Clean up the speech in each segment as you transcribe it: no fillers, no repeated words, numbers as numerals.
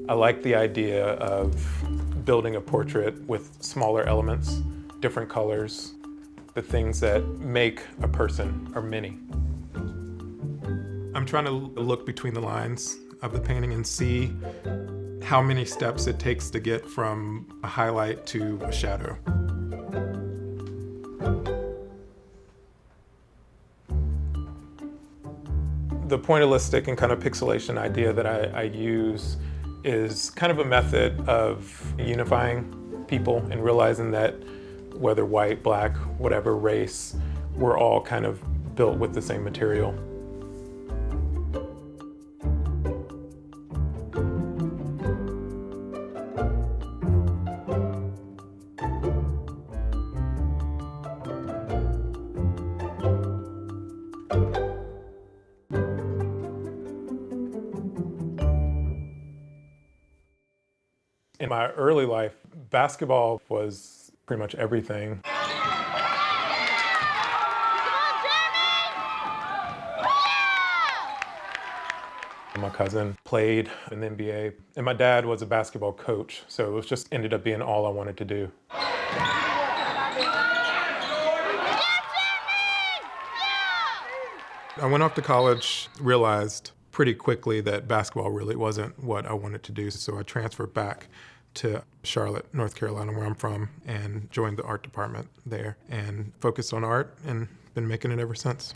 I like the idea of building a portrait with smaller elements, different colors, the things that make a person or many. I'm trying to look between the lines of the painting and see how many steps it takes to get from a highlight to a shadow. The pointillistic and kind of pixelation idea that I use is kind of a method of unifying people and realizing that whether white, black, whatever race, we're all kind of built with the same material. In my early life, basketball was pretty much everything. My cousin played in the NBA, and my dad was a basketball coach, so it was just ended up being all I wanted to do. I went off to college, realized pretty quickly that basketball really wasn't what I wanted to do, so I transferred back to Charlotte, North Carolina, where I'm from, and joined the art department there and focused on art and been making it ever since.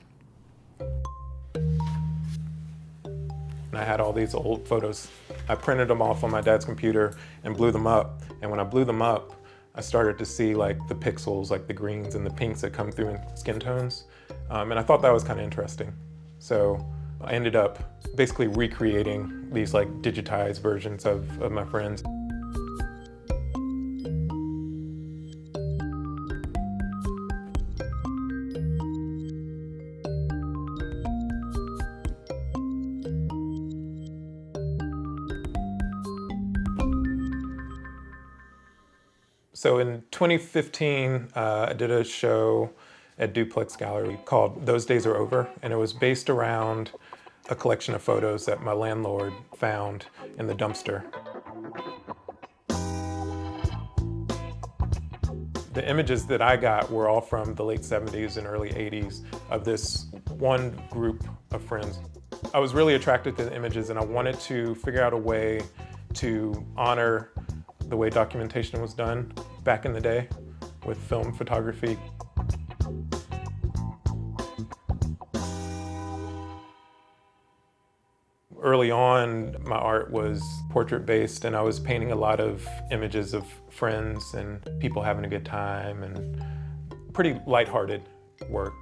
I had all these old photos. I printed them off on my dad's computer and blew them up, and when I blew them up, I started to see like the pixels, like the greens and the pinks that come through in skin tones, and I thought that was kind of interesting. So I ended up basically recreating these like digitized versions of my friends. So in 2015, I did a show at Duplex Gallery called Those Days Are Over, and it was based around a collection of photos that my landlord found in the dumpster. The images that I got were all from the late 70s and early 80s of this one group of friends. I was really attracted to the images, and I wanted to figure out a way to honor the way documentation was done back in the day with film photography. Early on, my art was portrait-based, and I was painting a lot of images of friends and people having a good time and pretty lighthearted work.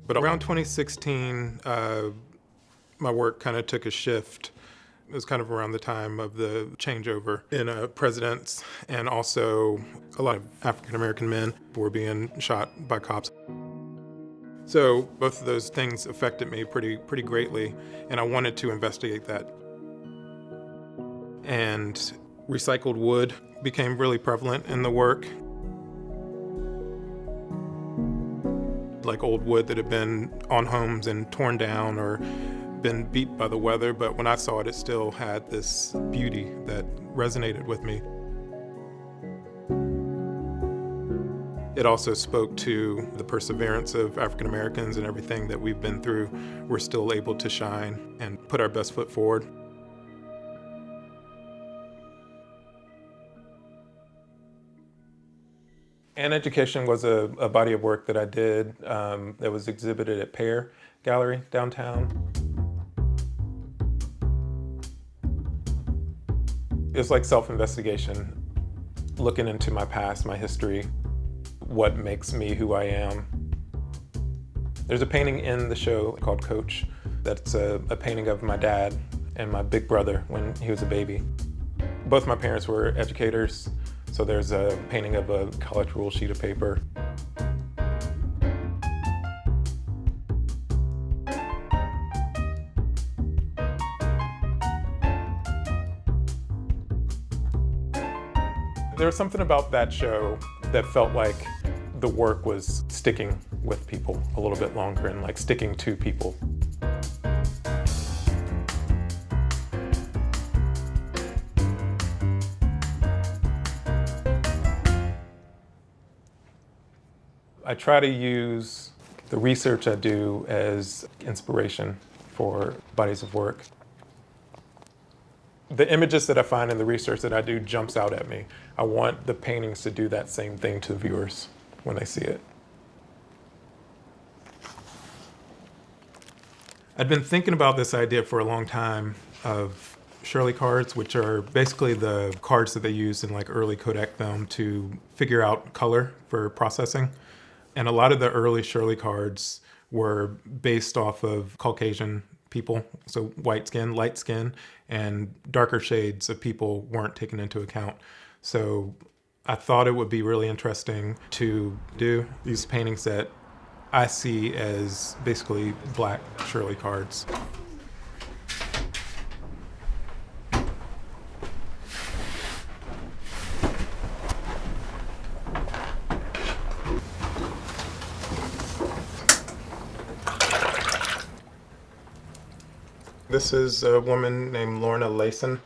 But around 2016, my work kind of took a shift. It was kind of around the time of the changeover in presidents, and also a lot of African-American men were being shot by cops. So both of those things affected me pretty greatly, and I wanted to investigate that. And recycled wood became really prevalent in the work. Like old wood that had been on homes and torn down or been beat by the weather, but when I saw it, it still had this beauty that resonated with me. It also spoke to the perseverance of African Americans and everything that we've been through. We're still able to shine and put our best foot forward. And Education was a body of work that I did that was exhibited at Pear Gallery downtown. It was like self-investigation, looking into my past, my history, what makes me who I am. There's a painting in the show called Coach that's a painting of my dad and my big brother when he was a baby. Both my parents were educators, so there's a painting of a college rule sheet of paper. There was something about that show that felt like the work was sticking with people a little bit longer and like sticking to people. I try to use the research I do as inspiration for bodies of work. The images that I find in the research that I do jumps out at me. I want the paintings to do that same thing to the viewers when they see it. I'd been thinking about this idea for a long time of Shirley cards, which are basically the cards that they used in like early Kodak film to figure out color for processing. And a lot of the early Shirley cards were based off of Caucasian people, so white skin, light skin, and darker shades of people weren't taken into account. So I thought it would be really interesting to do these paintings that I see as basically black Shirley cards. This is a woman named Lorna Layson.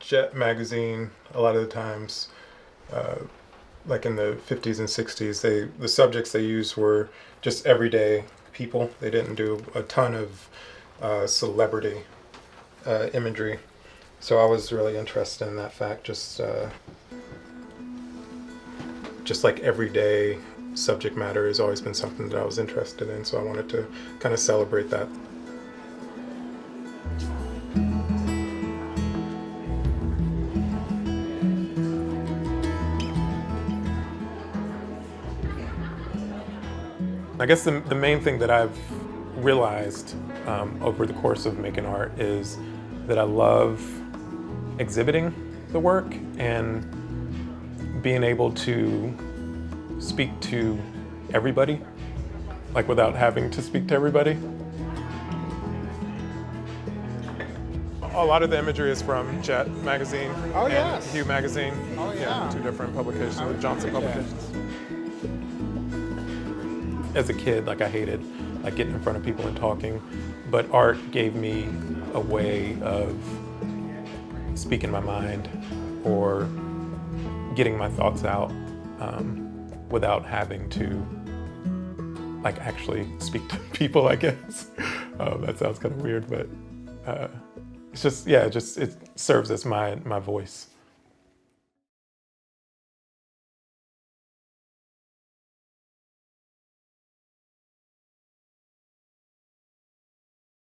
Jet magazine, a lot of the times, like in the 50s and 60s, the subjects they used were just everyday people. They didn't do a ton of celebrity imagery. So I was really interested in that fact, just like everyday subject matter has always been something that I was interested in, so I wanted to kind of celebrate that. I guess the main thing that I've realized over the course of making art is that I love exhibiting the work and being able to speak to everybody, like without having to speak to everybody. A lot of the imagery is from Jet magazine and Hue magazine. Oh, yeah. Two different publications, the Johnson publications. As a kid, like I hated like getting in front of people and talking, but art gave me a way of speaking my mind or getting my thoughts out without having to like actually speak to people, I guess. That sounds kind of weird, but it's just, yeah, it serves as my voice.